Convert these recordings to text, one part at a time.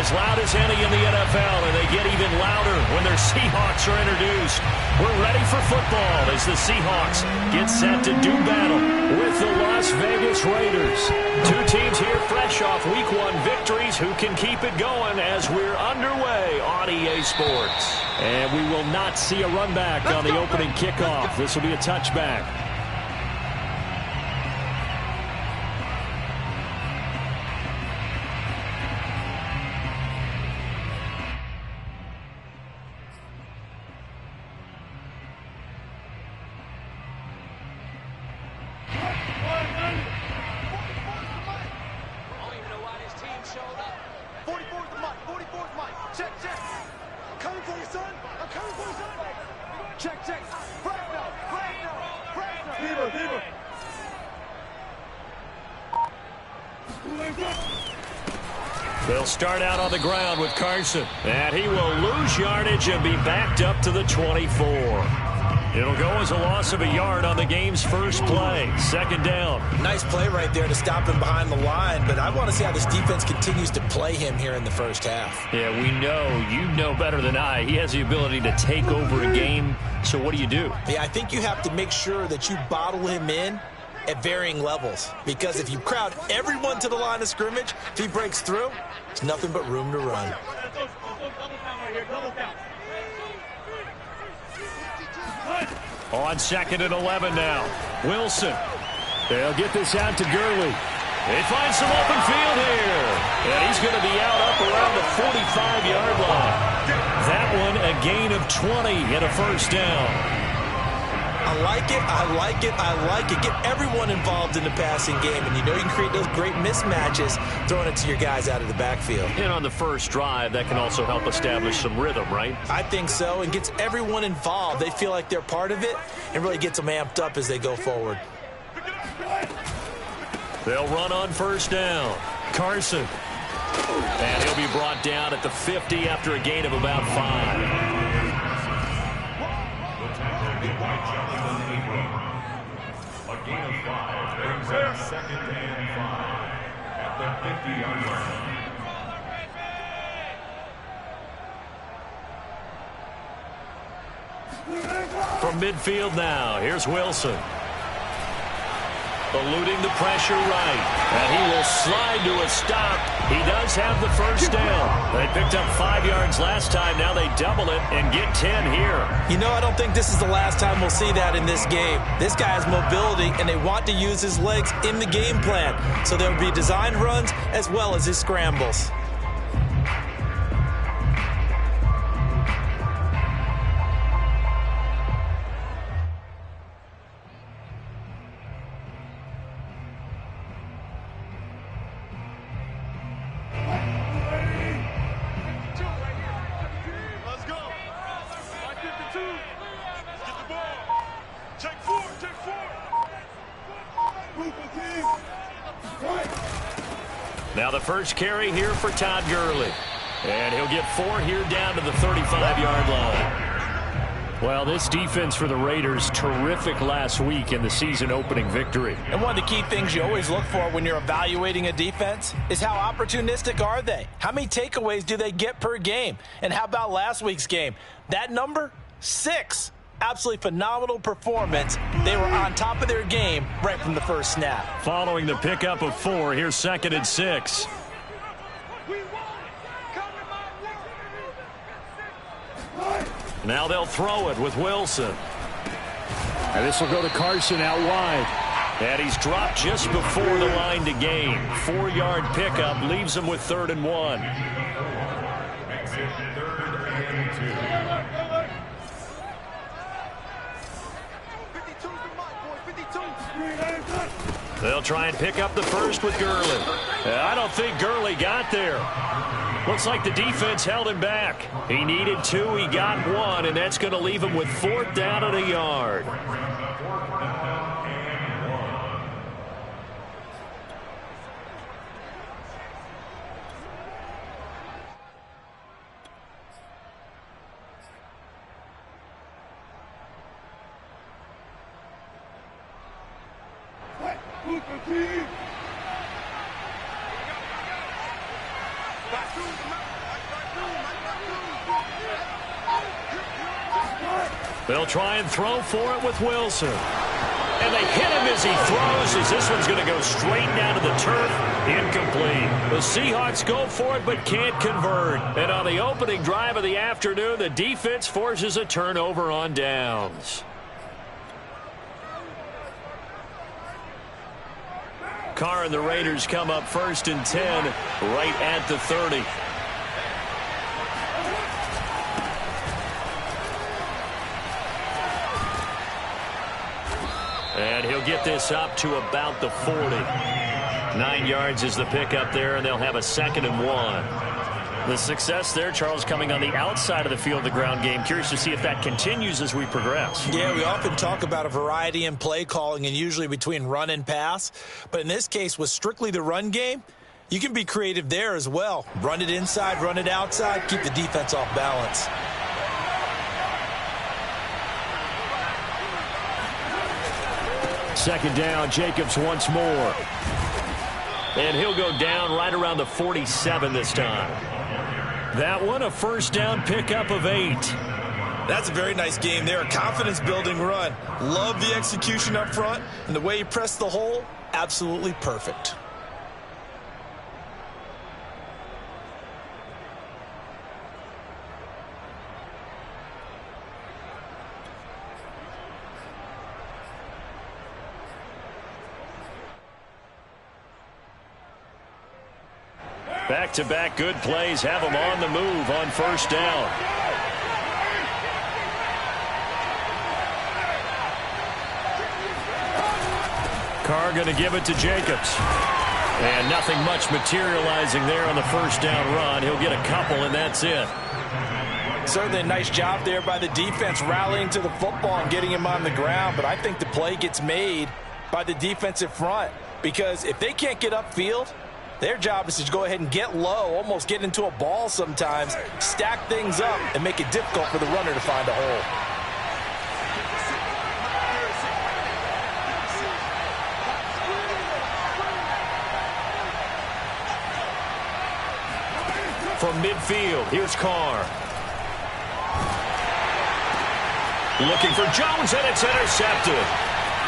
As loud as any in the NFL, and they get even louder when their Seahawks are introduced. We're ready for football as the Seahawks get set to do battle with the Las Vegas Raiders. Two teams here fresh off Week 1 victories who can keep it going as we're underway on EA Sports. And we will not see a run back on the opening kickoff. This will be a touchback. They'll start out on the ground with Carson. And he will lose yardage and be backed up to the 24. It'll go as a loss of a yard on the game's first play. Second down. Nice play right there to stop him behind the line, but I want to see how this defense continues to play him here in the first half. Yeah, we know. You know better than I. He has the ability to take over a game. So what do you do? Yeah, I think you have to make sure that you bottle him in at varying levels, because if you crowd everyone to the line of scrimmage, if he breaks through, it's nothing but room to run. On 2nd and 11 now. Wilson. They'll get this out to Gurley. They find some open field here. And he's going to be out up around the 45-yard line. That one a gain of 20 and a first down. I like it, I like it, I like it. Get everyone involved in the passing game, and you know you can create those great mismatches throwing it to your guys out of the backfield. And on the first drive, that can also help establish some rhythm, right? I think so, and gets everyone involved. They feel like they're part of it, and really gets them amped up as they go forward. They'll run on first down. Carson. And he'll be brought down at the 50 after a gain of about 5. A gain of 5 brings up 2nd and 5 at the 50-yard line. From midfield now, here's Wilson. Eluding the pressure right. And he will slide to a stop. He does have the first down. They picked up 5 yards last time. Now they double it and get 10 here. You know, I don't think this is the last time we'll see that in this game. This guy has mobility, and they want to use his legs in the game plan. So there will be designed runs as well as his scrambles. Now the first carry here for Todd Gurley. And he'll get 4 here down to the 35-yard line. Well, this defense for the Raiders, terrific last week in the season-opening victory. And one of the key things you always look for when you're evaluating a defense is how opportunistic are they? How many takeaways do they get per game? And how about last week's game? That number, 6. Absolutely phenomenal performance. They were on top of their game right from the first snap. Following the pickup of 4, here's 2nd and 6. Now they'll throw it with Wilson. And this will go to Carson out wide. And he's dropped just before the line to gain. 4-yard pickup leaves him with 3rd and 1. Makes it 3rd and 2. They'll try and pick up the first with Gurley. I don't think Gurley got there. Looks like the defense held him back. He needed 2, he got 1, and that's going to leave him with 4th down and a yard. They'll try and throw for it with Wilson. And they hit him as he throws, as this one's going to go straight down to the turf. Incomplete. The Seahawks go for it but can't convert. And on the opening drive of the afternoon, the defense forces a turnover on downs. Carr and the Raiders come up 1st and 10 right at the 30. And he'll get this up to about the 40. 9 yards is the pickup there, and they'll have a 2nd and 1. The success there, Charles, coming on the outside of the field, the ground game. Curious to see if that continues as we progress. Yeah, we often talk about a variety in play calling and usually between run and pass. But in this case, with strictly the run game, you can be creative there as well. Run it inside, run it outside, keep the defense off balance. Second down, Jacobs once more. And he'll go down right around the 47 this time. That one, a first down pickup of 8. That's a very nice game there. A confidence-building run. Love the execution up front. And the way he pressed the hole, absolutely perfect. Back-to-back good plays have them on the move on first down. Carr going to give it to Jacobs. And nothing much materializing there on the first down run. He'll get a couple, and that's it. Certainly a nice job there by the defense rallying to the football and getting him on the ground. But I think the play gets made by the defensive front. Because if they can't get upfield, their job is to go ahead and get low, almost get into a ball sometimes, stack things up, and make it difficult for the runner to find a hole. From midfield, here's Carr. Looking for Jones, and it's intercepted.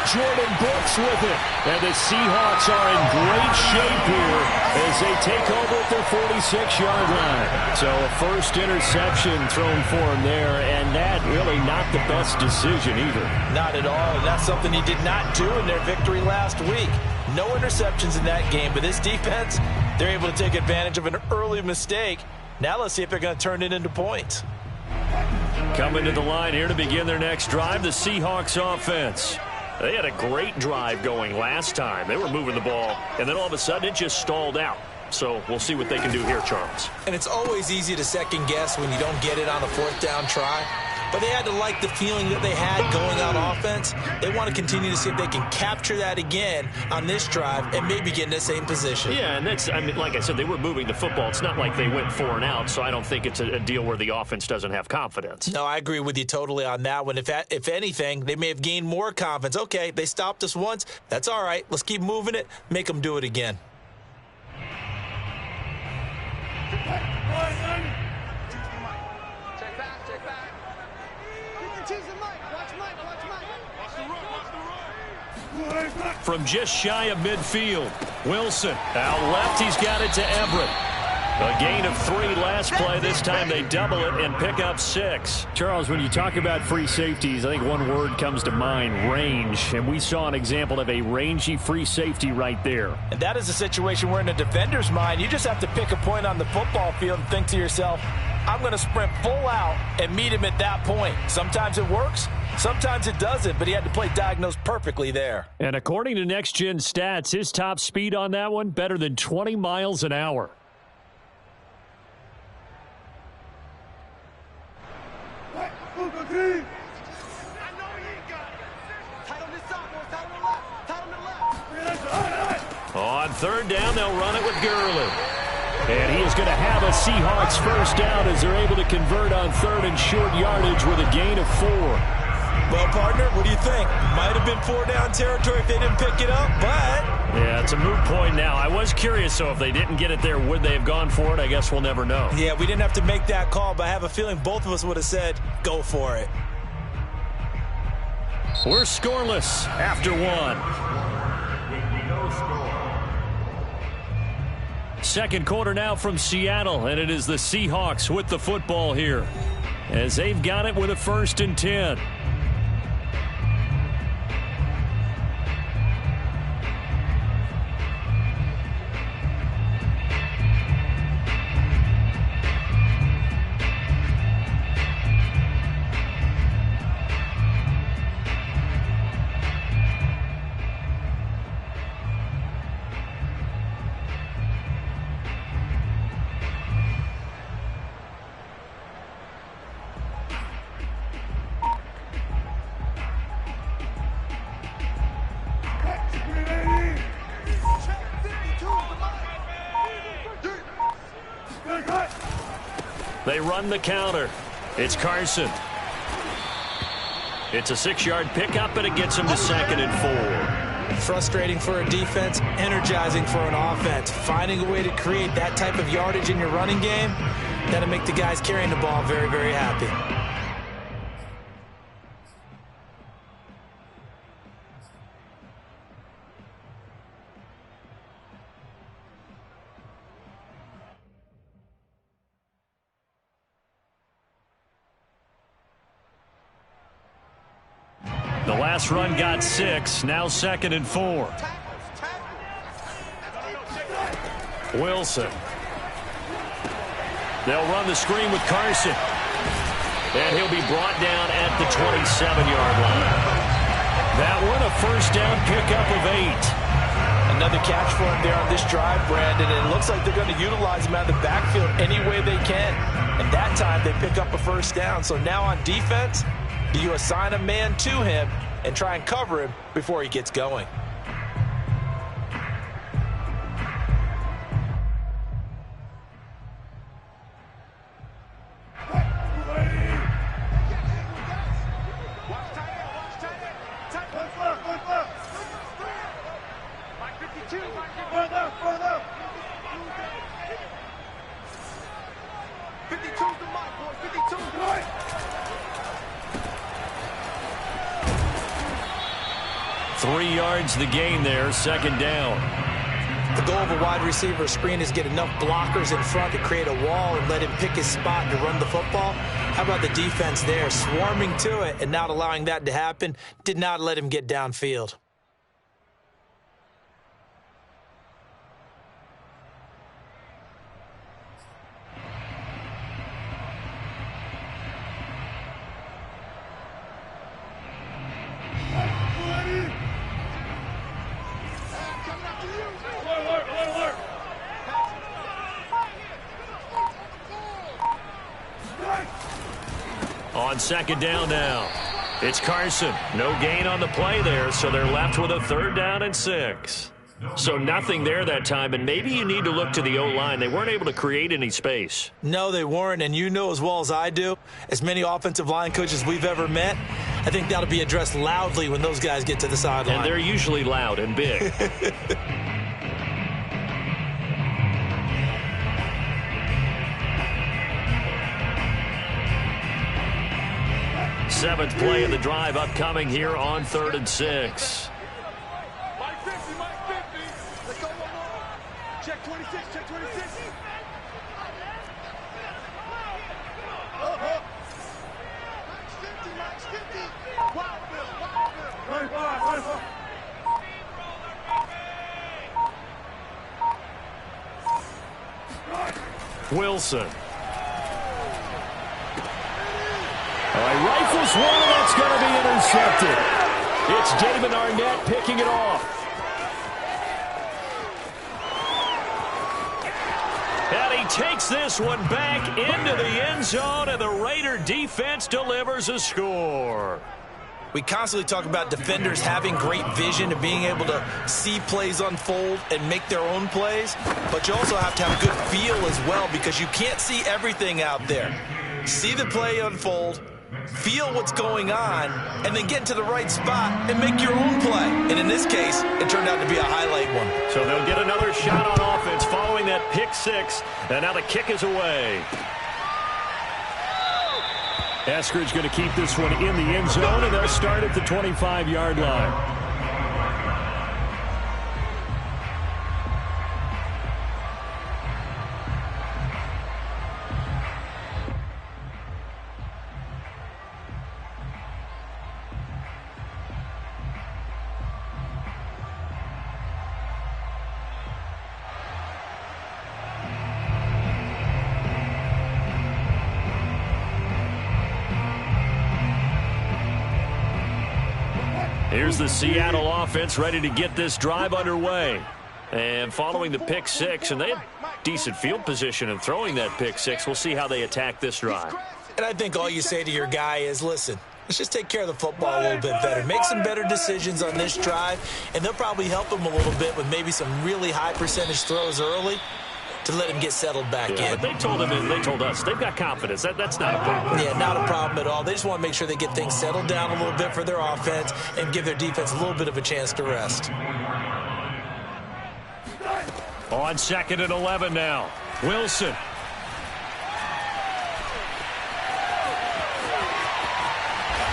Jordan Brooks with it. And the Seahawks are in great shape here as they take over at their 46-yard line. So a first interception thrown for him there, and that really not the best decision either. Not at all, and that's something he did not do in their victory last week. No interceptions in that game, but this defense, they're able to take advantage of an early mistake. Now let's see if they're going to turn it into points. Coming to the line here to begin their next drive, the Seahawks offense. They had a great drive going last time. They were moving the ball, and then all of a sudden it just stalled out. So we'll see what they can do here, Charles. And it's always easy to second guess when you don't get it on a fourth down try. But they had to like the feeling that they had going on offense. They want to continue to see if they can capture that again on this drive and maybe get in the same position. Yeah, and that's, I mean, like I said, they were moving the football. It's not like they went 4 and out, so I don't think it's a deal where the offense doesn't have confidence. No, I agree with you totally on that one. If anything, they may have gained more confidence. Okay, they stopped us once. That's all right. Let's keep moving it. Make them do it again. From just shy of midfield, Wilson out left. He's got it to Everett. A gain of 3 last play. This time they double it and pick up 6. Charles, when you talk about free safeties, I think one word comes to mind: range. And we saw an example of a rangy free safety right there. And that is a situation where in a defender's mind, you just have to pick a point on the football field and think to yourself, I'm going to sprint full out and meet him at that point. Sometimes it works. Sometimes it doesn't, but he had to play diagnosed perfectly there. And according to Next Gen Stats, his top speed on that one, better than 20 miles an hour. On third down, they'll run it with Gurley. And he is going to have a Seahawks first down as they're able to convert on third and short yardage with a gain of 4. Well, partner, what do you think? Might have been 4-down territory if they didn't pick it up, but... Yeah, it's a moot point now. I was curious, so if they didn't get it there, would they have gone for it? I guess we'll never know. Yeah, we didn't have to make that call, but I have a feeling both of us would have said, go for it. We're scoreless after one. Second quarter now from Seattle, and it is the Seahawks with the football here, as they've got it with a 1st and 10. They run the counter. It's Carson. It's a 6-yard pickup, and it gets him to 2nd and 4. Frustrating for a defense, energizing for an offense. Finding a way to create that type of yardage in your running game, that'll make the guys carrying the ball very, very happy. The last run got 6, now 2nd and 4. Wilson. They'll run the screen with Carson. And he'll be brought down at the 27-yard line. That one, a 1st down pickup of 8. Another catch for him there on this drive, Brandon, and it looks like they're going to utilize him out of the backfield any way they can. And that time they pick up a 1st down. So now on defense, do you assign a man to him and try and cover him before he gets going? The gain there, 2nd down. The goal of a wide receiver screen is get enough blockers in front to create a wall and let him pick his spot to run the football. How about the defense there, swarming to it and not allowing that to happen? Did not let him get downfield. On 2nd down now, it's Carson. No gain on the play there, so they're left with a 3rd down and 6. So nothing there that time, and maybe you need to look to the O-line. They weren't able to create any space. No, they weren't, and you know as well as I do, as many offensive line coaches we've ever met, I think that'll be addressed loudly when those guys get to the sideline. And they're usually loud and big. Seventh play of the drive upcoming here on 3rd and 6. Mike 50, Mike 50. Let's go one more. Check 26, check 26. Mike's 50. Wild Bill, Wild Bill. Wilson. Rifles one, and that's going to be intercepted. It's David Arnett picking it off. And he takes this one back into the end zone, and the Raider defense delivers a score. We constantly talk about defenders having great vision and being able to see plays unfold and make their own plays, but you also have to have good feel as well because you can't see everything out there. See the play unfold, feel what's going on, and then get to the right spot and make your own play. And in this case, it turned out to be a highlight one. So they'll get another shot on offense following that pick six, and now the kick is away. Eskridge going to keep this one in the end zone, and they'll start at the 25-yard line. Here's the Seattle offense ready to get this drive underway. And following the pick six, and they had decent field position in throwing that pick six. We'll see how they attack this drive. And I think all you say to your guy is, listen, let's just take care of the football a little bit better. Make some better decisions on this drive, and they'll probably help him a little bit with maybe some really high percentage throws early to let him get settled back in. But they told him, and they told us, they've got confidence. That's not a problem. Yeah, not a problem at all. They just want to make sure they get things settled down a little bit for their offense and give their defense a little bit of a chance to rest. On 2nd and 11 now. Wilson.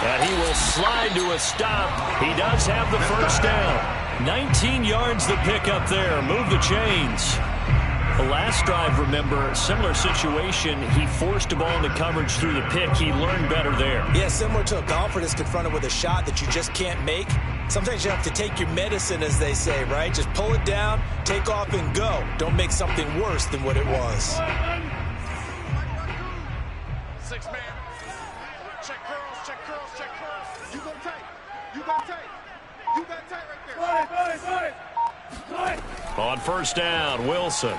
And he will slide to a stop. He does have the first down. 19 yards to pick up there. Move the chains. The last drive, remember, similar situation. He forced a ball into coverage through the pick. He learned better there. Yeah, similar to a golfer that's confronted with a shot that you just can't make. Sometimes you have to take your medicine, as they say, right? Just pull it down, take off, and go. Don't make something worse than what it was. 6 man. Check curls, check curls, check curls. You go tight. You go tight. You got tight right there. On first down, Wilson.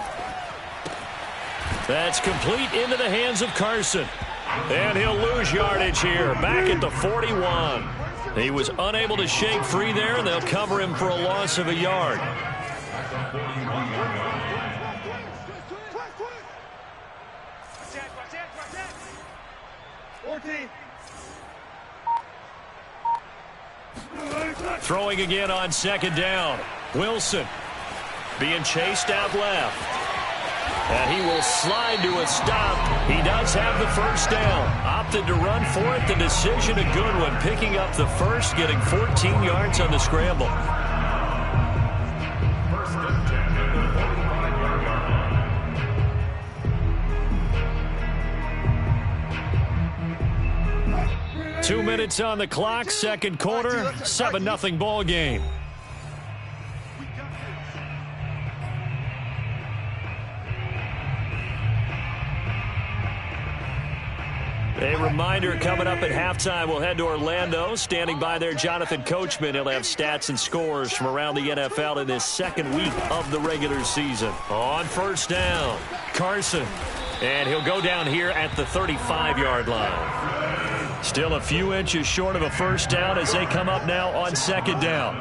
That's complete into the hands of Carson. And he'll lose yardage here, back at the 41. He was unable to shake free there, and they'll cover him for a loss of a yard. Throwing again on 2nd down. Wilson being chased out left. And he will slide to a stop. He does have the first down. Opted to run for it. The decision a good one. Picking up the first, getting 14 yards on the scramble. First and 10 at the 45-yard line. 2 minutes on the clock, second quarter, 7-0 ball game. A reminder, coming up at halftime, we'll head to Orlando. Standing by there, Jonathan Coachman. He'll have stats and scores from around the NFL in his second week of the regular season. On first down, Carson. And he'll go down here at the 35-yard line. Still a few inches short of a first down as they come up now on 2nd down.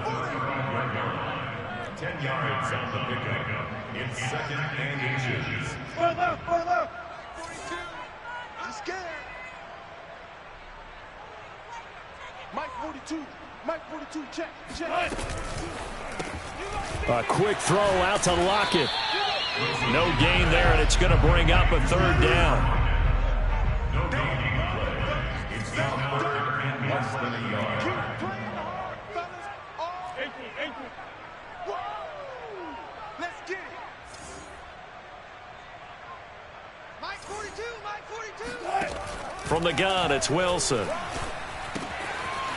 10 yards on the pickup. It's 2nd and inches. Far left, far left. 42. I'm scared. Mike 42. Mike 42. Check. Check. A quick throw out to Lockett. No gain there, and it's going to bring up a 3rd down. No gain on the play. It's now 3rd and less than a yard. Keep playing hard, fellas. All ankle. Whoa! Let's get it. Mike 42. Mike 42. From the gun, it's Wilson.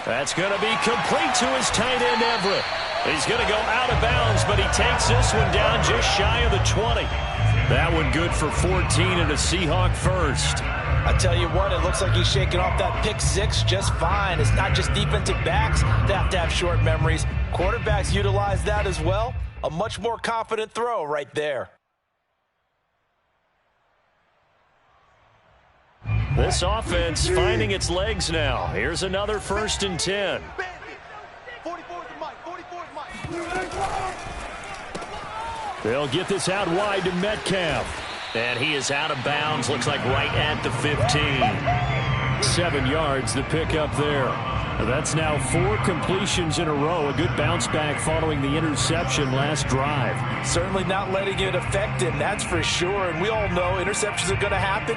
That's going to be complete to his tight end, Everett. He's going to go out of bounds, but he takes this one down just shy of the 20. That one good for 14 and a Seahawk first. I tell you what, it looks like he's shaking off that pick six just fine. It's not just defensive backs that have to have short memories. Quarterbacks utilize that as well. A much more confident throw right there. This offense finding its legs now. Here's another 1st and 10. 44 is Mike. 44 is Mike. They'll get this out wide to Metcalf. And he is out of bounds. Looks like right at the 15. 7 yards the pick up there. That's now 4 completions in a row. A good bounce back following the interception last drive. Certainly not letting it affect him, that's for sure. And we all know interceptions are going to happen.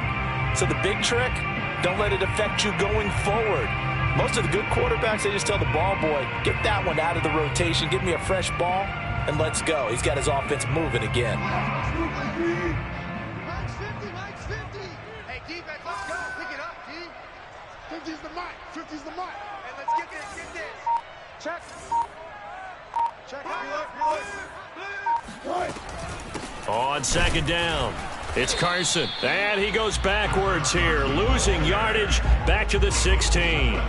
So the big trick, don't let it affect you going forward. Most of the good quarterbacks, they just tell the ball boy, get that one out of the rotation, give me a fresh ball, and let's go. He's got his offense moving again. Mike's 50, Mike's 50. Hey, defense, let's go. Pick it up, D. 50's the Mike, 50's the Mike. Hey, let's get this, get this. Check. Check. On second down, it's Carson. And he goes backwards here, losing yardage back to the 16.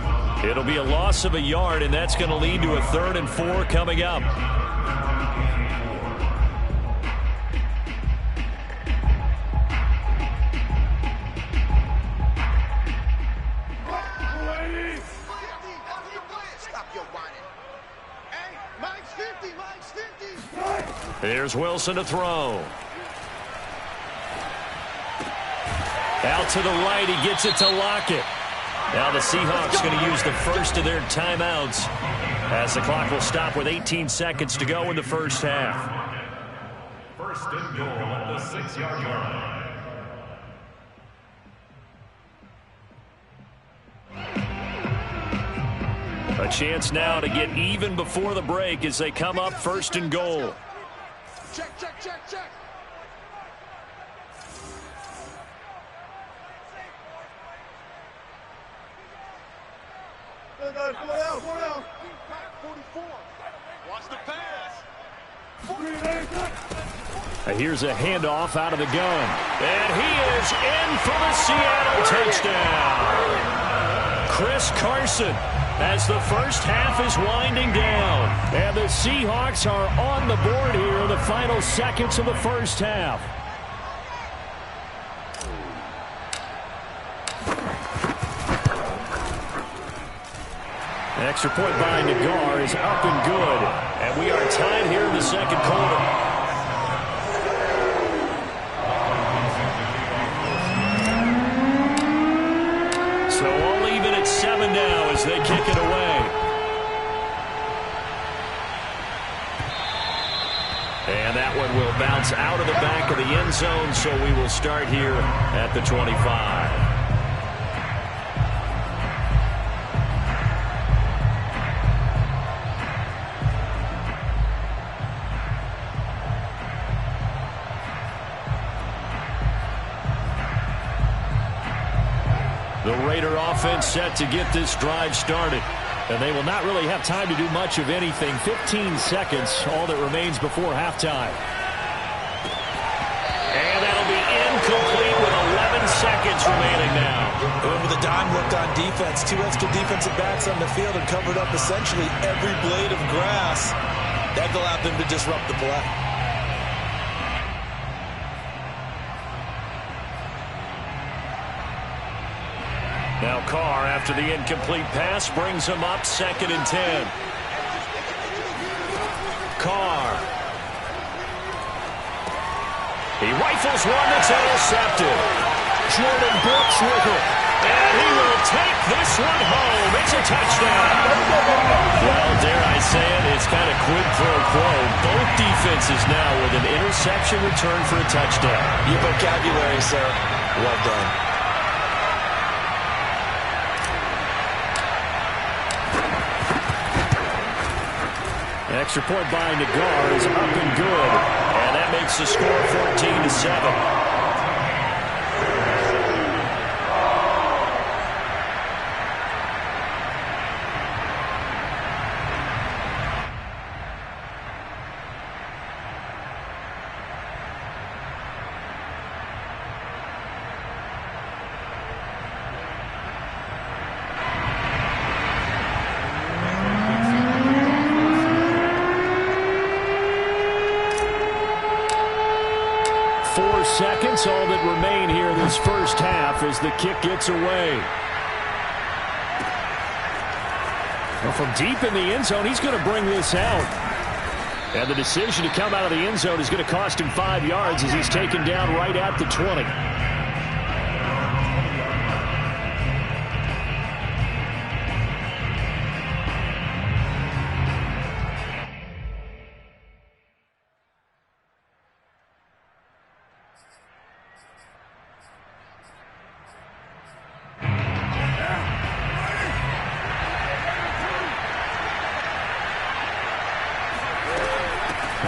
It'll be a loss of a yard, and that's going to lead to a 3rd and 4 coming up. Here's Wilson to throw. Out to the right, he gets it to Lockett. Now the Seahawks going to use the first of their timeouts as the clock will stop with 18 seconds to go in the first half. First and goal at the 6-yard line. A chance now to get even before the break as they come up first and goal. Check, check, check, check. Go down. 44. Watch the pass. Here's a handoff out of the gun. And he is in for the Seattle touchdown. Chris Carson, as the first half is winding down. And the Seahawks are on the board here in the final seconds of the first half. Extra point by Nagar is up and good. And we are tied here in the second quarter. So all even at 7 now as they kick it away. And that one will bounce out of the back of the end zone, so we will start here at the 25. The Raider offense set to get this drive started. And they will not really have time to do much of anything. 15 seconds, all that remains before halftime. And that'll be incomplete with 11 seconds remaining now. Going with a dime look on defense. 2 extra defensive backs on the field and covered up essentially every blade of grass. That allowed them to disrupt the play. Now Carr, after the incomplete pass, brings him up 2nd and 10. Carr. He rifles one that's intercepted. Jordan Brooks with it. And he will take this one home. It's a touchdown. Well, dare I say it, it's kind of quid pro quo. Both defenses now with an interception return for a touchdown. Your vocabulary, sir. Well done. Extra point by Nagar is up and good. And that makes the score 14-7. Seconds, all that remain here in this first half as the kick gets away. Well, from deep in the end zone, he's going to bring this out. And the decision to come out of the end zone is going to cost him 5 yards as he's taken down right at the 20.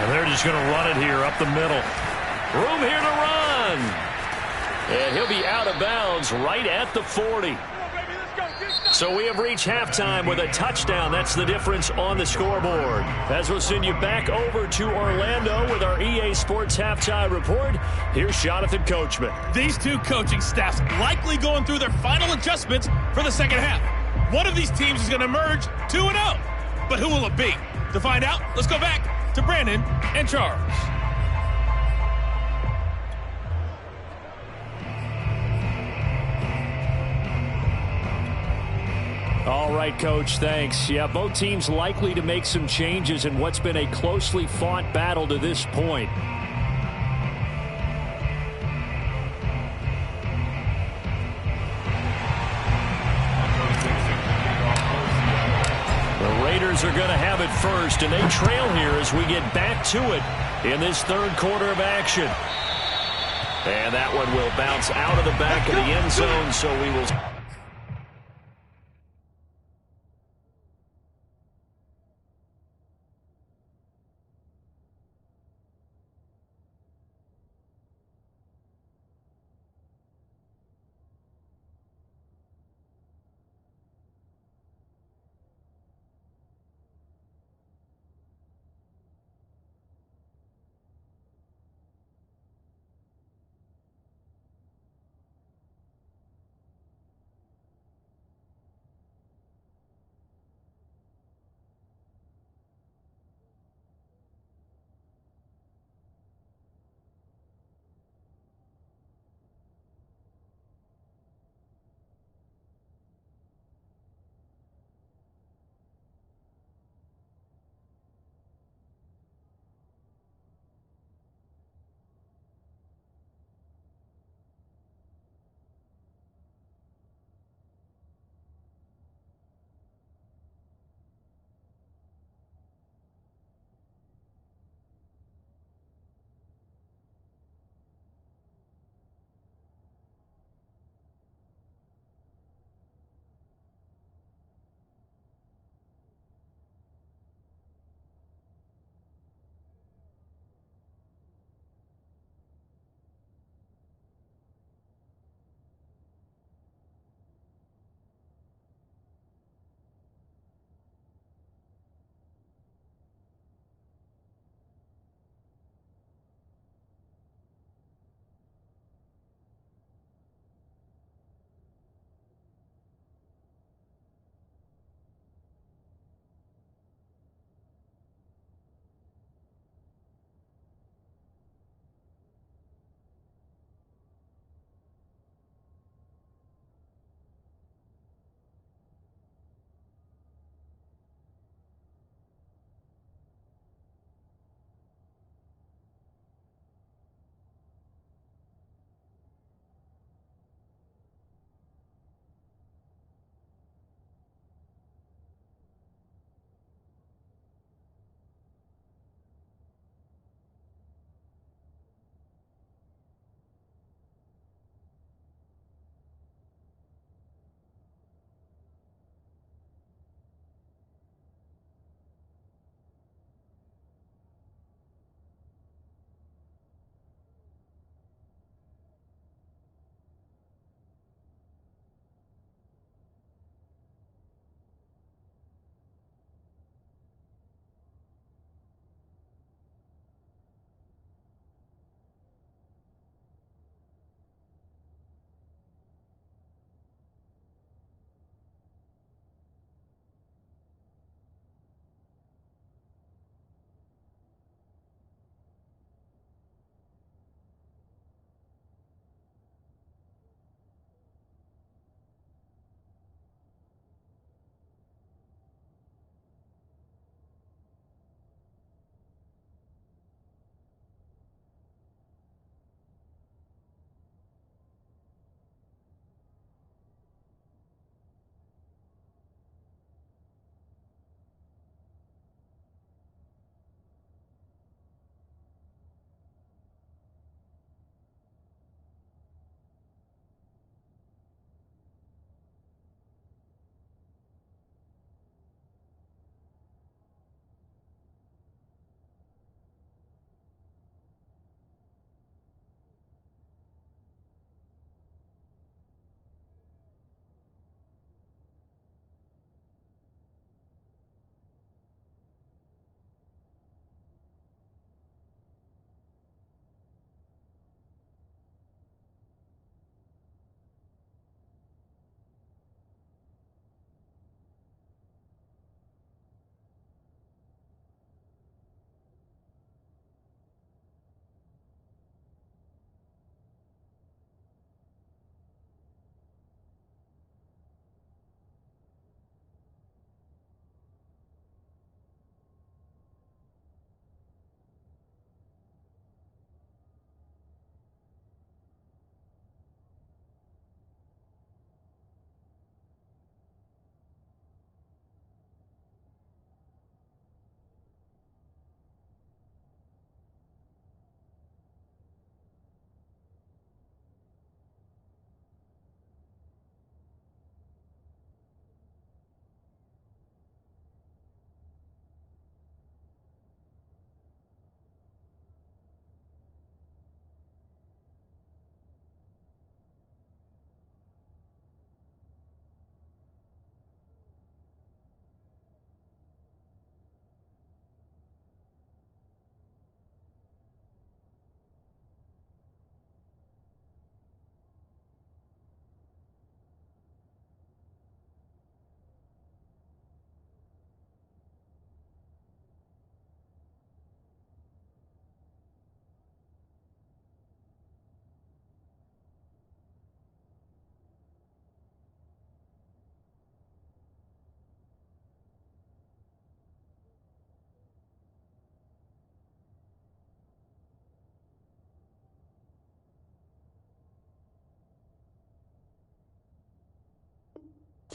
And they're just going to run it here up the middle. Room here to run. And he'll be out of bounds right at the 40. So we have reached halftime with a touchdown. That's the difference on the scoreboard. As we'll send you back over to Orlando with our EA Sports Halftime Report, here's Jonathan Coachman. These two coaching staffs likely going through their final adjustments for the second half. One of these teams is going to emerge 2-0. But who will it be? To find out, let's go back to Brandon and Charles. All right, Coach, thanks. Yeah, both teams likely to make some changes in what's been a closely fought battle to this point. The Raiders are going to have it first, and they trail here as we get back to it in this third quarter of action. And that one will bounce out of the back of the end zone, so we will...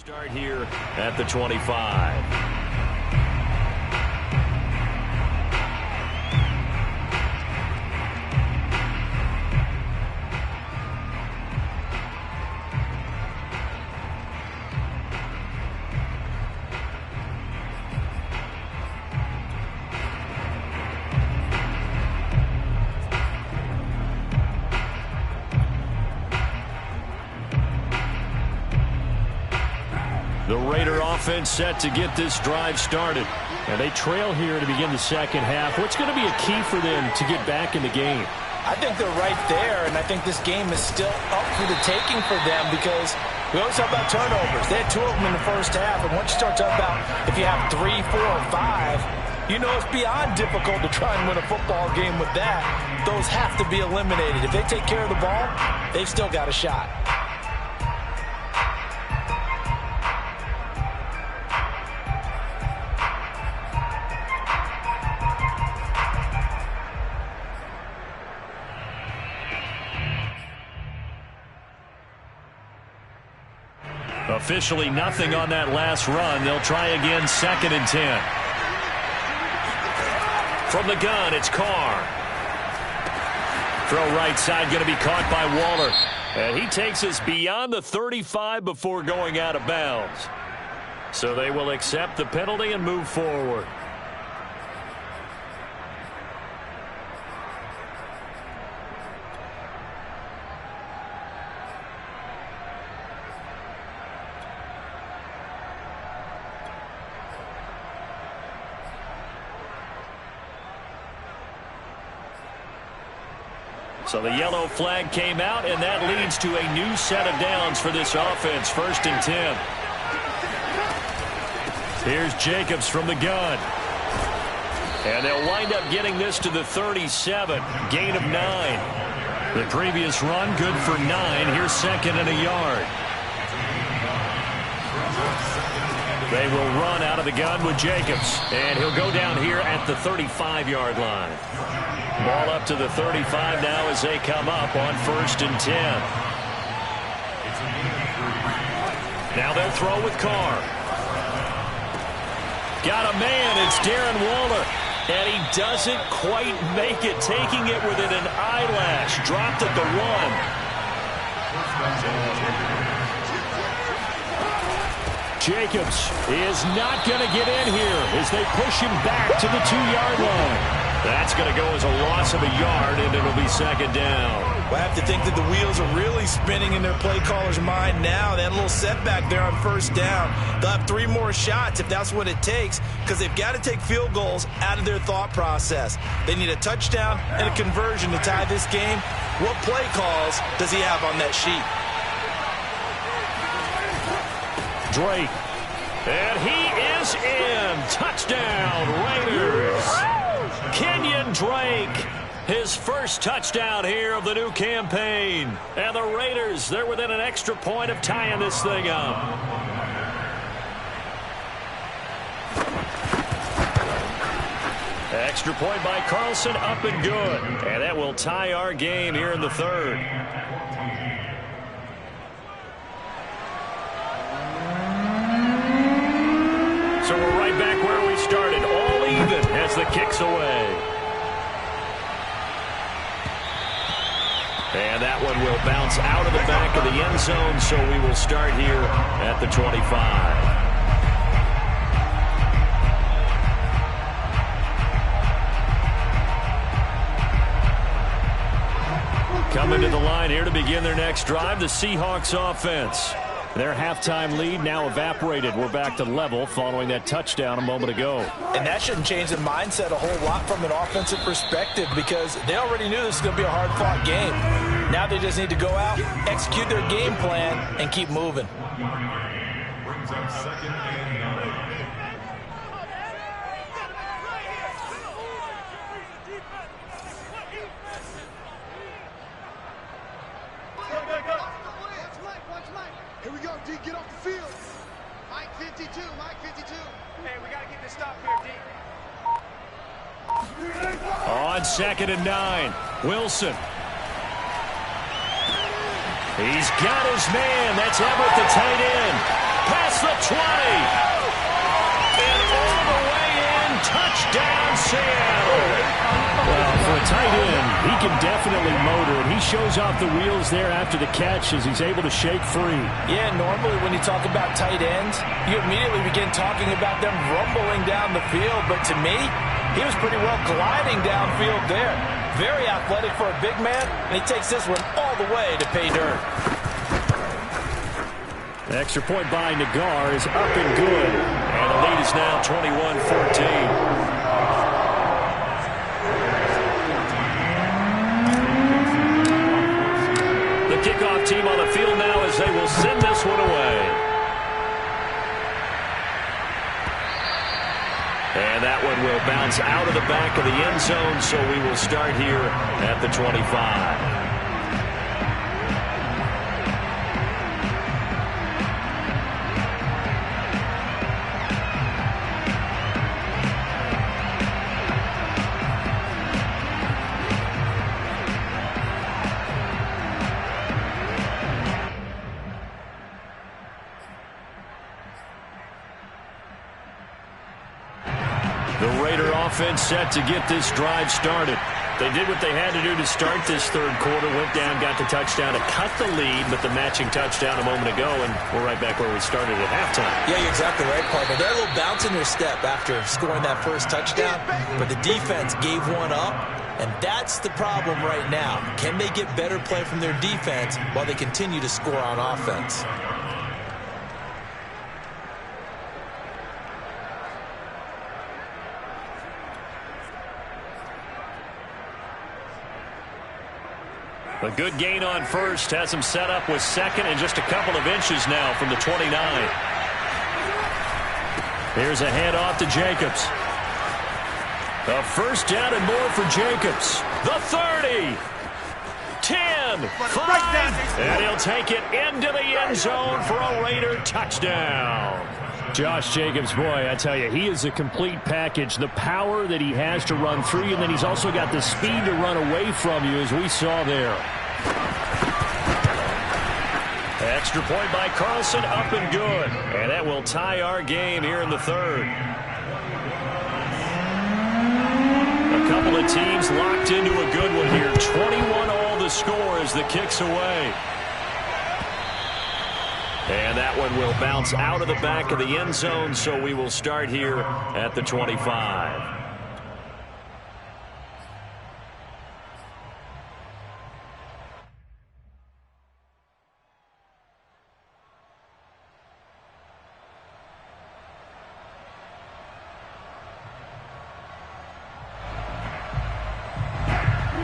Start here at the 25. The Raider offense set to get this drive started. And they trail here to begin the second half. What's going to be a key for them to get back in the game? I think they're right there, and I think this game is still up for the taking for them because we always talk about turnovers. They had 2 of them in the first half, and once you start talking about if you have 3, 4, or 5, you know it's beyond difficult to try and win a football game with that. Those have to be eliminated. If they take care of the ball, they've still got a shot. Officially nothing on that last run. They'll try again, 2nd and 10. From the gun, it's Carr. Throw right side, going to be caught by Waller. And he takes us beyond the 35 before going out of bounds. So they will accept the penalty and move forward. So the yellow flag came out, and that leads to a new set of downs for this offense. 1st and 10. Here's Jacobs from the gun. And they'll wind up getting this to the 37. Gain of 9. The previous run, good for 9. Here's 2nd and a yard. They will run out of the gun with Jacobs. And he'll go down here at the 35-yard line. Ball up to the 35 now as they come up on 1st and 10. Now they'll throw with Carr. Got a man. It's Darren Waller. And he doesn't quite make it, taking it within an eyelash. Dropped at the 1. Jacobs is not going to get in here as they push him back to the 2-yard line. That's going to go as a loss of a yard, and it'll be 2nd down. Well, I have to think that the wheels are really spinning in their play caller's mind now. They had a little setback there on 1st down. They'll have 3 more shots if that's what it takes, because they've got to take field goals out of their thought process. They need a touchdown and a conversion to tie this game. What play calls does he have on that sheet? Drake. And he is in. Touchdown, Raiders. Kenyon Drake, his first touchdown here of the new campaign. And the Raiders, they're within an extra point of tying this thing up. Extra point by Carlson, up and good. And that will tie our game here in the 3rd. So we're right back where we started, all even as the kick's away. And that one will bounce out of the back of the end zone, so we will start here at the 25. Coming to the line here to begin their next drive, the Seahawks offense. Their halftime lead now evaporated. We're back to level following that touchdown a moment ago. And that shouldn't change the mindset a whole lot from an offensive perspective because they already knew this was going to be a hard-fought game. Now they just need to go out, execute their game plan, and keep moving. Brings up 2nd and 9. Here we go, D. Get off the field. Mike 52. Hey, we got to get this stop here, D. On 2nd and 9, Wilson. He's got his man. That's Everett, the tight end. past the 20. And all the way in. Touchdown, Seattle. Well, for a tight end, he can definitely motor it. He shows off the wheels there after the catch as he's able to shake free. Yeah, normally when you talk about tight ends, you immediately begin talking about them rumbling down the field. But to me, he was pretty well gliding downfield there. Very athletic for a big man, and he takes this one all the way to pay dirt. The extra point by Nagar is up and good. And the lead is now 21-14. Kickoff team on the field now as they will send this one away. And that one will bounce out of the back of the end zone, so we will start here at the 25. Offense set to get this drive started. They did what they had to do to start this third quarter, went down, got the touchdown to cut the lead, but the matching touchdown a moment ago, and we're right back where we started at halftime. Yeah, you're exactly right, partner. They're a little bounce in their step after scoring that first touchdown, but the defense gave one up, and that's the problem right now. Can they get better play from their defense while they continue to score on offense? A good gain on first has him set up with second and just a couple of inches now from the 29. Here's a handoff to Jacobs. A first down and more for Jacobs. The 30. 10. 5. And he'll take it into the end zone for a Raider touchdown. Josh Jacobs, boy, I tell you, he is a complete package. The power that he has to run through you, and then he's also got the speed to run away from you, as we saw there. Extra point by Carlson, up and good. And that will tie our game here in the third. A couple of teams locked into a good one here. 21-all the score as the kick's away. And that one will bounce out of the back of the end zone, so we will start here at the 25.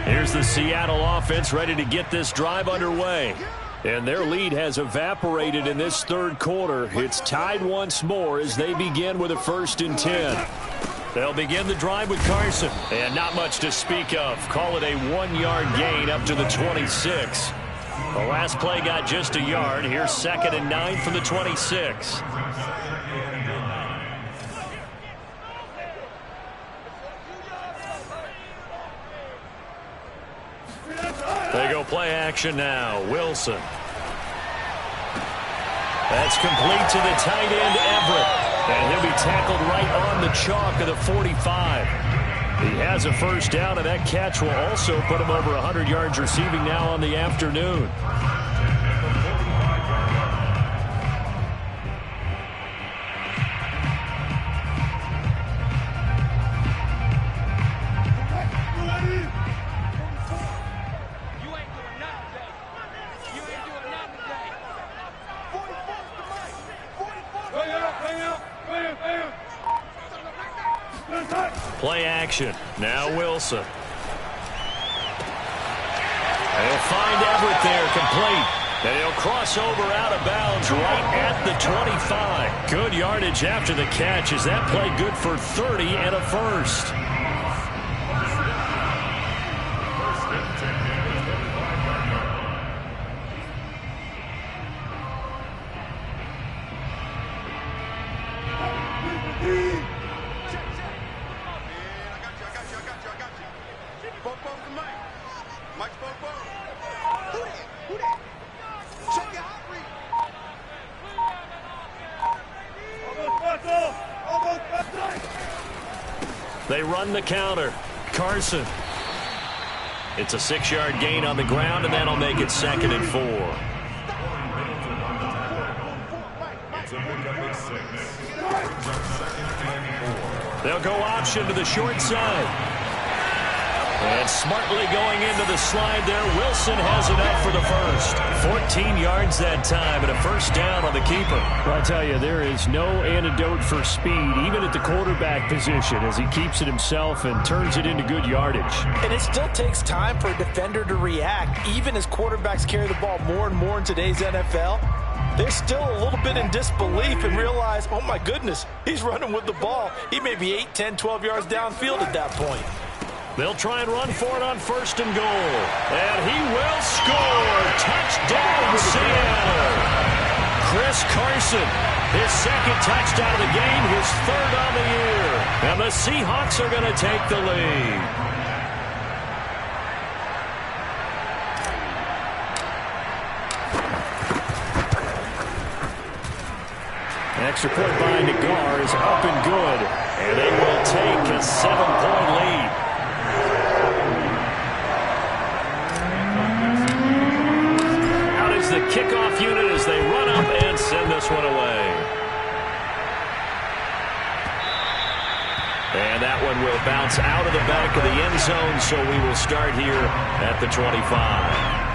Here's the Seattle offense ready to get this drive underway. And their lead has evaporated in this third quarter. It's tied once more as they begin with a 1st and 10. They'll begin the drive with Carson. And not much to speak of. Call it a 1-yard gain up to the 26. The last play got just a yard. Here's 2nd and 9 from the 26. They go play action now. Wilson. That's complete to the tight end, Everett. And he'll be tackled right on the chalk of the 45. He has a first down, and that catch will also put him over 100 yards receiving now on the afternoon. Play action. Now Wilson. They'll find Everett there, complete. And he'll cross over out of bounds right at the 25. Good yardage after the catch. Is that play good for 30 and a first? They run the counter. Carson. It's a 6-yard gain on the ground, and that'll make it 2nd and 4. They'll go option to the short side. And smartly going into the slide there, Wilson has enough for the first. 14 yards that time and a first down on the keeper. Well, I tell you, there is no antidote for speed, even at the quarterback position, as he keeps it himself and turns it into good yardage. And it still takes time for a defender to react, even as quarterbacks carry the ball more and more in today's NFL. They're still a little bit in disbelief and realize, oh my goodness, he's running with the ball. He may be 8, 10, 12 yards downfield at that point. They'll try and run for it on 1st and goal. And he will score. Touchdown, Seattle. Chris Carson, his 2nd touchdown of the game, his 3rd on the year. And the Seahawks are going to take the lead. Extra point by Nagar is up and good. And they will take a 7-point lead. The kickoff unit as they run up and send this one away. And that one will bounce out of the back of the end zone, so we will start here at the 25.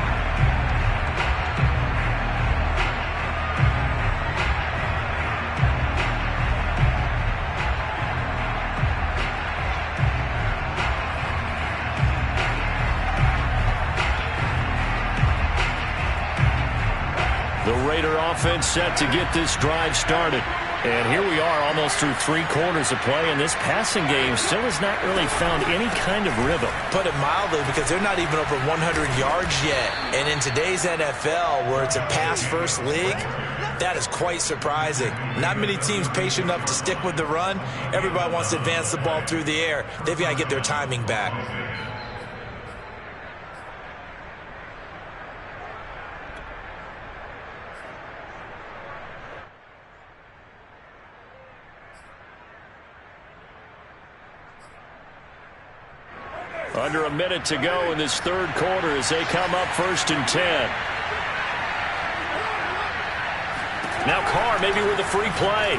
Offense set to get this drive started. And here we are almost through 3 quarters of play, and this passing game still has not really found any kind of rhythm. Put it mildly, because they're not even over 100 yards yet. And in today's NFL, where it's a pass-first league, that is quite surprising. Not many teams patient enough to stick with the run. Everybody wants to advance the ball through the air. They've got to get their timing back. Under a minute to go in this 3rd quarter as they come up 1st and 10. Now Carr maybe with a free play.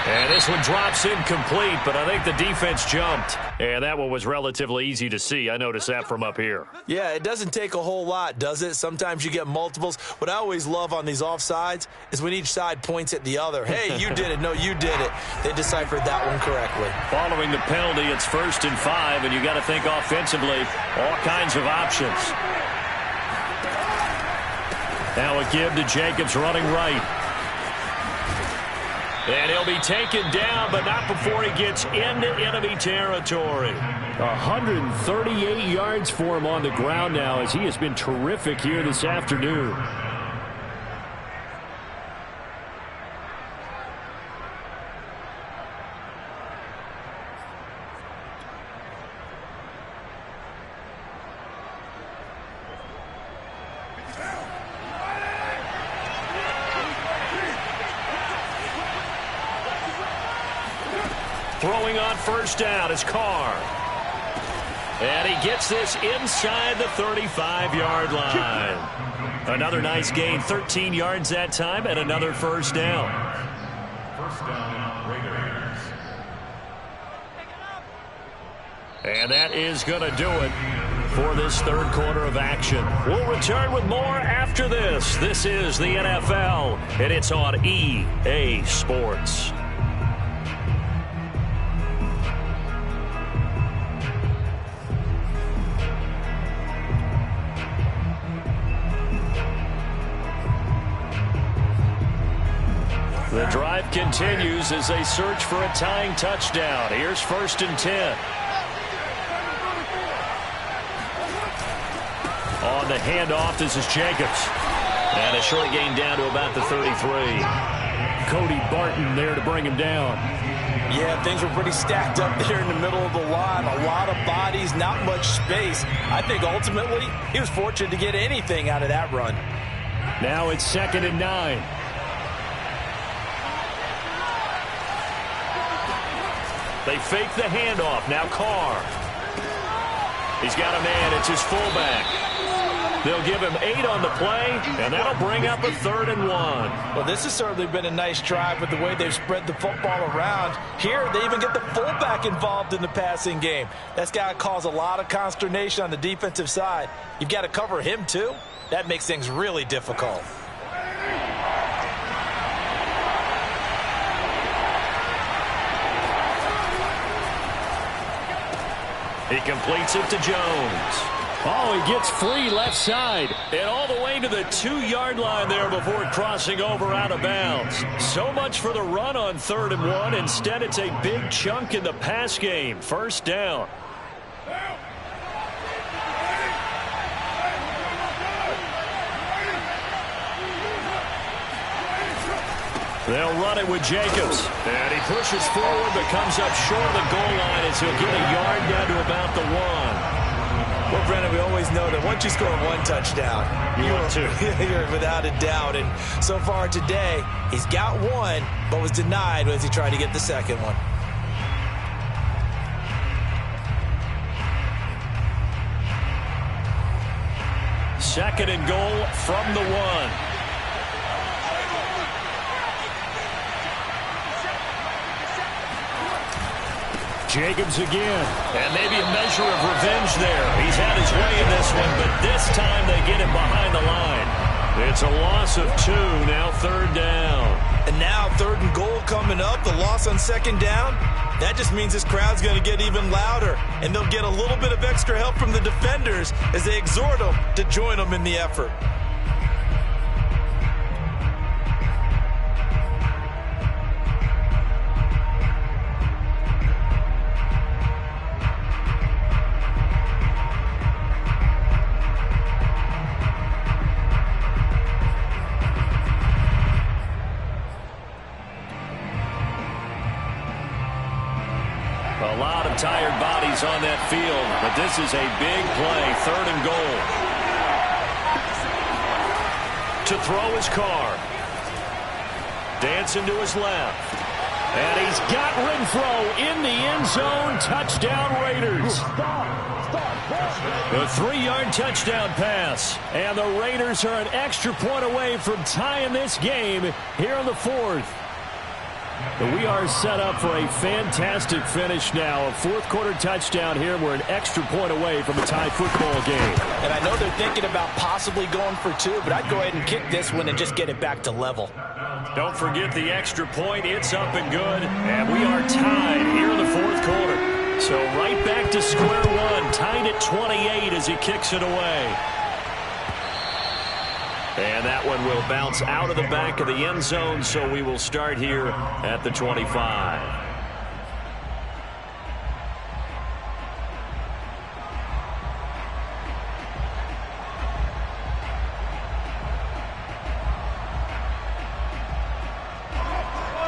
And this one drops incomplete, but I think the defense jumped. And that one was relatively easy to see. I noticed that from up here. Yeah, it doesn't take a whole lot, does it? Sometimes you get multiples. What I always love on these offsides is when each side points at the other. Hey, you did it. No, you did it. They deciphered that one correctly. Following the penalty, it's 1st and 5, and you got to think offensively, all kinds of options. Now a give to Jacobs running right. And he'll be taken down, but not before he gets into enemy territory. 138 yards for him on the ground now, as he has been terrific here this afternoon. Throwing on 1st down is Carr. And he gets this inside the 35-yard line. Another nice gain, 13 yards that time, and another 1st down. 1st down, Raiders. And that is going to do it for this 3rd quarter of action. We'll return with more after this. This is the NFL, and it's on EA Sports. The drive continues as they search for a tying touchdown. Here's 1st and 10. On the handoff, this is Jacobs. And a short gain down to about the 33. Cody Barton there to bring him down. Yeah, things were pretty stacked up there in the middle of the line. A lot of bodies, not much space. I think ultimately he was fortunate to get anything out of that run. Now it's 2nd and 9. They fake the handoff. Now Carr. He's got a man. It's his fullback. They'll give him 8 on the play, and that'll bring up a 3rd and 1. Well, this has certainly been a nice drive with the way they've spread the football around. Here, they even get the fullback involved in the passing game. That's got to cause a lot of consternation on the defensive side. You've got to cover him, too. That makes things really difficult. He completes it to Jones. Oh, he gets free left side. And all the way to the 2-yard line there before crossing over out of bounds. So much for the run on 3rd and 1. Instead, it's a big chunk in the pass game. 1st down. They'll run it with Jacobs. And he pushes forward but comes up short of the goal line as he'll get a yard down to about the 1. Well, Brennan, we always know that once you score 1 touchdown, you're without a doubt. And so far today, he's got 1, but was denied as he tried to get the 2nd one. Second and goal from the 1. Jacobs again. And maybe a measure of revenge there. He's had his way in this one, but this time they get him behind the line. It's a loss of 2, now 3rd down. And now 3rd and goal coming up, the loss on 2nd down. That just means this crowd's going to get even louder, and they'll get a little bit of extra help from the defenders as they exhort them to join them in the effort. A lot of tired bodies on that field, but this is a big play. 3rd and goal. To throw his Carr. Dancing to his left. And he's got Renfro in the end zone. Touchdown Raiders. The 3-yard touchdown pass. And the Raiders are an extra point away from tying this game here in the 4th. We are set up for a fantastic finish now. A 4th-quarter touchdown here. We're an extra point away from a tie football game. And I know they're thinking about possibly going for 2, but I'd go ahead and kick this one and just get it back to level. Don't forget the extra point. It's up and good. And we are tied here in the 4th quarter. So right back to square one. Tied at 28 as he kicks it away. And that one will bounce out of the back of the end zone, so we will start here at the 25.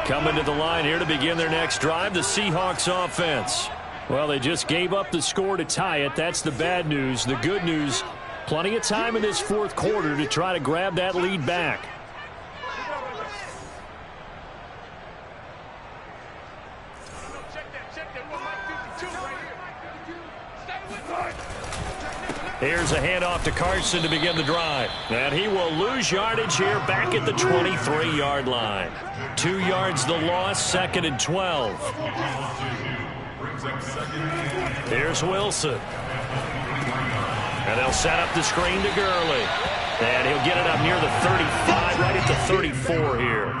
Coming to the line here to begin their next drive, the Seahawks offense. Well, they just gave up the score to tie it. That's the bad news. The good news, plenty of time in this 4th quarter to try to grab that lead back. Here's a handoff to Carson to begin the drive. And he will lose yardage here back at the 23-yard line. 2 yards the loss, 2nd and 12. Here's Wilson. And they'll set up the screen to Gurley. And he'll get it up near the 35, right at the 34 here.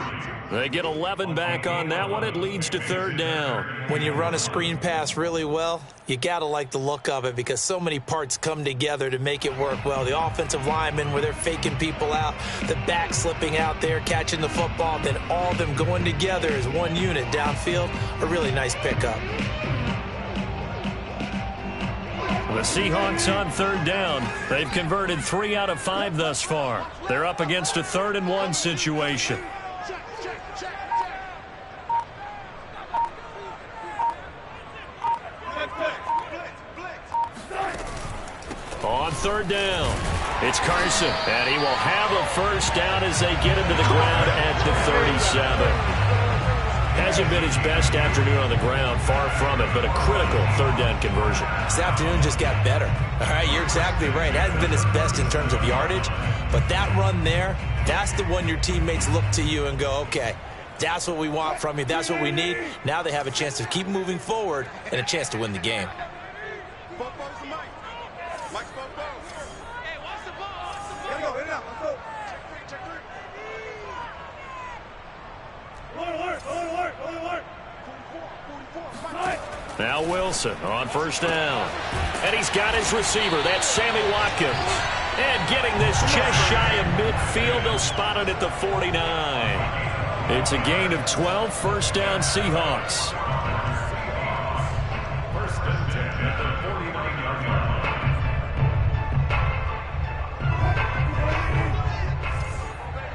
They get 11 back on that one. It leads to 3rd down. When you run a screen pass really well, you got to like the look of it because so many parts come together to make it work well. The offensive linemen, where they're faking people out, the back slipping out there, catching the football, then all of them going together as one unit downfield. A really nice pickup. The Seahawks on 3rd down. They've converted 3 out of 5 thus far. They're up against a 3rd and 1 situation. On 3rd down, it's Carson, and he will have a 1st down as they get him to the ground at the 37. Hasn't been his best afternoon on the ground, far from it, but a critical third down conversion. This afternoon just got better. All right, you're exactly right. It hasn't been his best in terms of yardage, but that run there, that's the one your teammates look to you and go, okay, that's what we want from you. That's what we need. Now they have a chance to keep moving forward and a chance to win the game. Now Wilson on first down. And he's got his receiver. That's Sammy Watkins. And getting this just shy of midfield. They'll spot it at the 49. It's a gain of 12, first down Seahawks. First and 10 at the 49-yard line.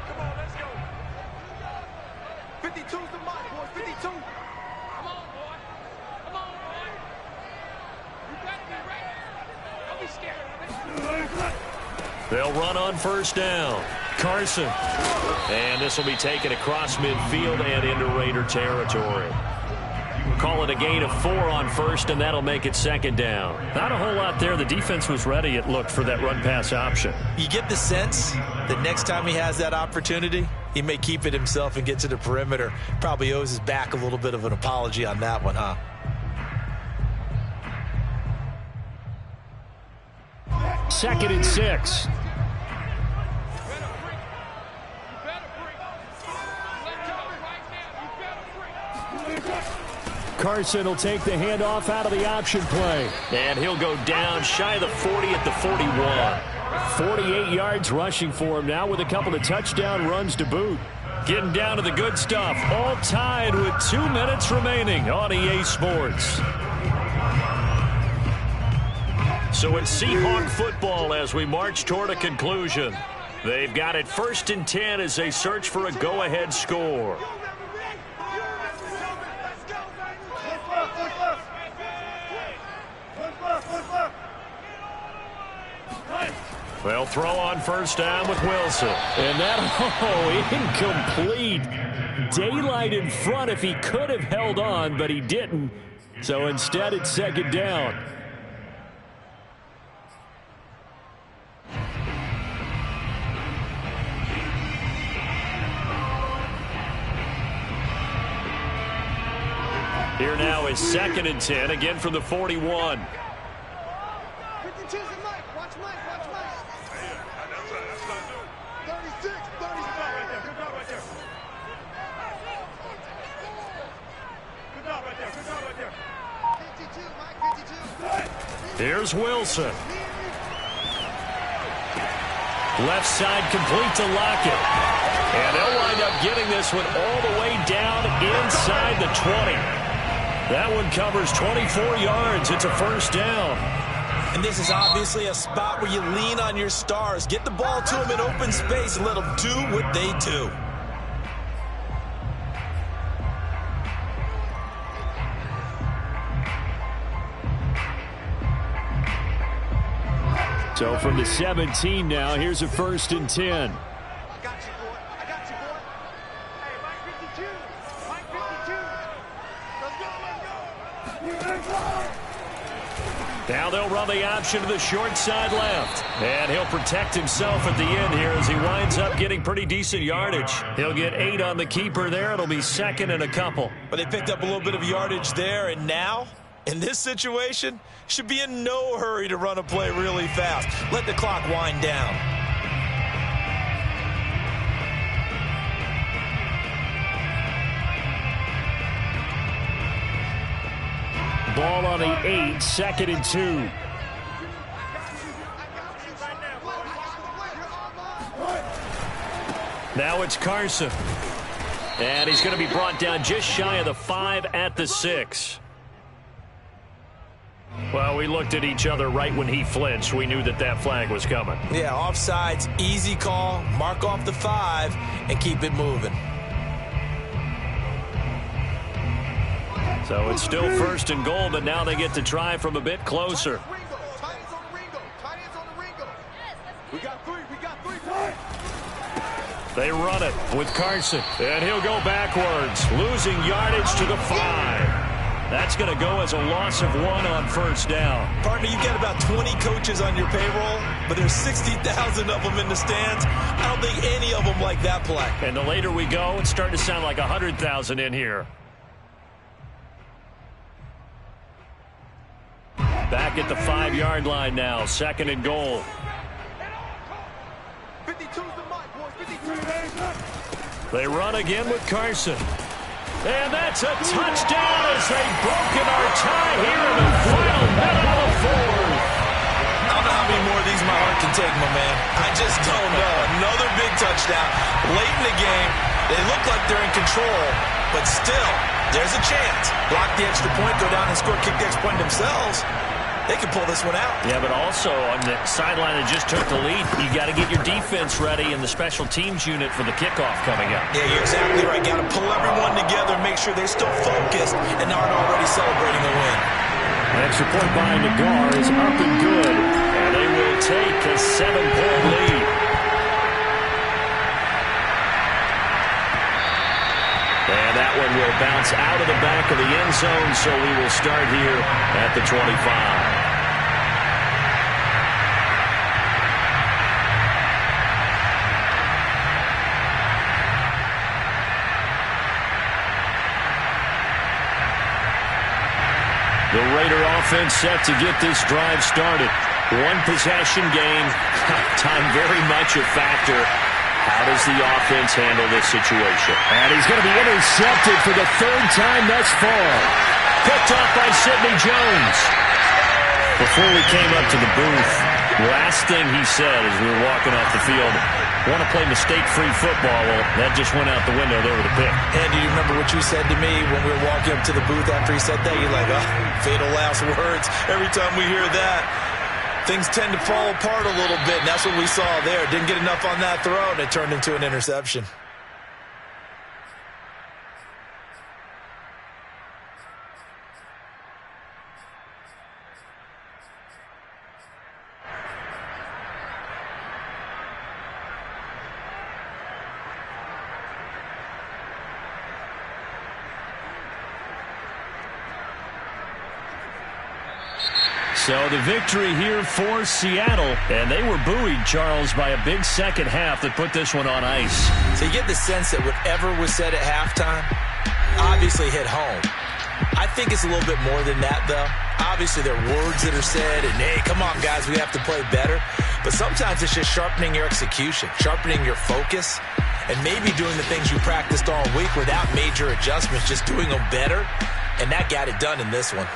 Come on, let's go. 52's the mark, boys. 52. Come on, boy. Come on, boy. You better be ready. Don't be scared of it. They'll run on first down. Carson. And this will be taken across midfield and into Raider territory. Call it a gain of 4 on first, and that'll make it second down. Not a whole lot there. The defense was ready, it looked, for that run-pass option. You get the sense that next time he has that opportunity, he may keep it himself and get to the perimeter. Probably owes his back a little bit of an apology on that one, huh? Second and 6. Carson will take the handoff out of the option play. And he'll go down shy of the 40 at the 41. 48 yards rushing for him now with a couple of touchdown runs to boot. Getting down to the good stuff. All tied with 2 minutes remaining on EA Sports. So it's Seahawk football as we march toward a conclusion. They've got it first and 10 as they search for a go-ahead score. They'll throw on first down with Wilson. And that, incomplete. Daylight in front if he could have held on, but he didn't. So instead, it's second down. Here now is second and 10, again from the 41. 52's the Mike. Watch Mike. Watch Mike. That's what I do. 36. 36. Good job right there. Good job right there. Good job right there. 52, Mike. 52. Here's Wilson. Left side complete to Lockett. And they'll wind up getting this one all the way down inside the 20. That one covers 24 yards. It's a first down. And this is obviously a spot where you lean on your stars. Get the ball to them in open space and let them do what they do. So from the 17 now, here's a first and 10. I got you, boy. I got you, boy. Hey, Mike 52. Mike 52. Let's go. Now they'll run the option to the short side left. And he'll protect himself at the end here as he winds up getting pretty decent yardage. He'll get 8 on the keeper there. It'll be second and a couple. But they picked up a little bit of yardage there, and now, in this situation, should be in no hurry to run a play really fast. Let the clock wind down. Ball on the 8, second and 2. Now it's Carson. And he's going to be brought down just shy of the 5 at the 6. Well, we looked at each other right when he flinched. We knew that that flag was coming. Yeah, offsides, easy call. Mark off the 5 and keep it moving. So it's still first and goal, but now they get to try from a bit closer. Tight ends on the Ringo. We got 3. We got 3. They run it with Carson, and he'll go backwards, losing yardage to the 5. That's going to go as a loss of 1 on first down. Partner, you've got about 20 coaches on your payroll, but there's 60,000 of them in the stands. I don't think any of them like that play. And the later we go, it's starting to sound like 100,000 in here. Back at the 5-yard line now, 2nd and goal. 52's the mark, boys. 52. They run again with Carson. And that's a touchdown as they've broken our tie here in the final minute of the 4th. I don't know how many more of these my heart can take, my man. I just don't know. Another big touchdown late in the game. They look like they're in control, but still, there's a chance. Block the extra point, go down and score, kick the extra point themselves. They can pull this one out. Yeah, but also on the sideline that just took the lead, you got to get your defense ready in the special teams unit for the kickoff coming up. Yeah, you're exactly right. Got to pull everyone together and make sure they're still focused and aren't already celebrating a win. Extra point by Nagar is up and good, and they will take a 7-point lead. And that one will bounce out of the back of the end zone, so we will start here at the 25. The Raider offense set to get this drive started. 1-possession game. Time very much a factor. How does the offense handle this situation? And he's going to be intercepted for the 3rd time thus far. Picked off by Sidney Jones. Before we came up to the booth, last thing he said as we were walking off the field, want to play mistake-free football. Well, that just went out the window there with a pick. And do you remember what you said to me when we were walking up to the booth after he said that? You're like, oh, fatal last words. Every time we hear that, things tend to fall apart a little bit, and that's what we saw there. Didn't get enough on that throw, and it turned into an interception. So the victory here for Seattle, and they were buoyed, Charles, by a big second half that put this one on ice. So you get the sense that whatever was said at halftime obviously hit home. I think it's a little bit more than that, though. Obviously, there are words that are said, and, hey, come on, guys, we have to play better. But sometimes it's just sharpening your execution, sharpening your focus, and maybe doing the things you practiced all week without major adjustments, just doing them better, and that got it done in this one.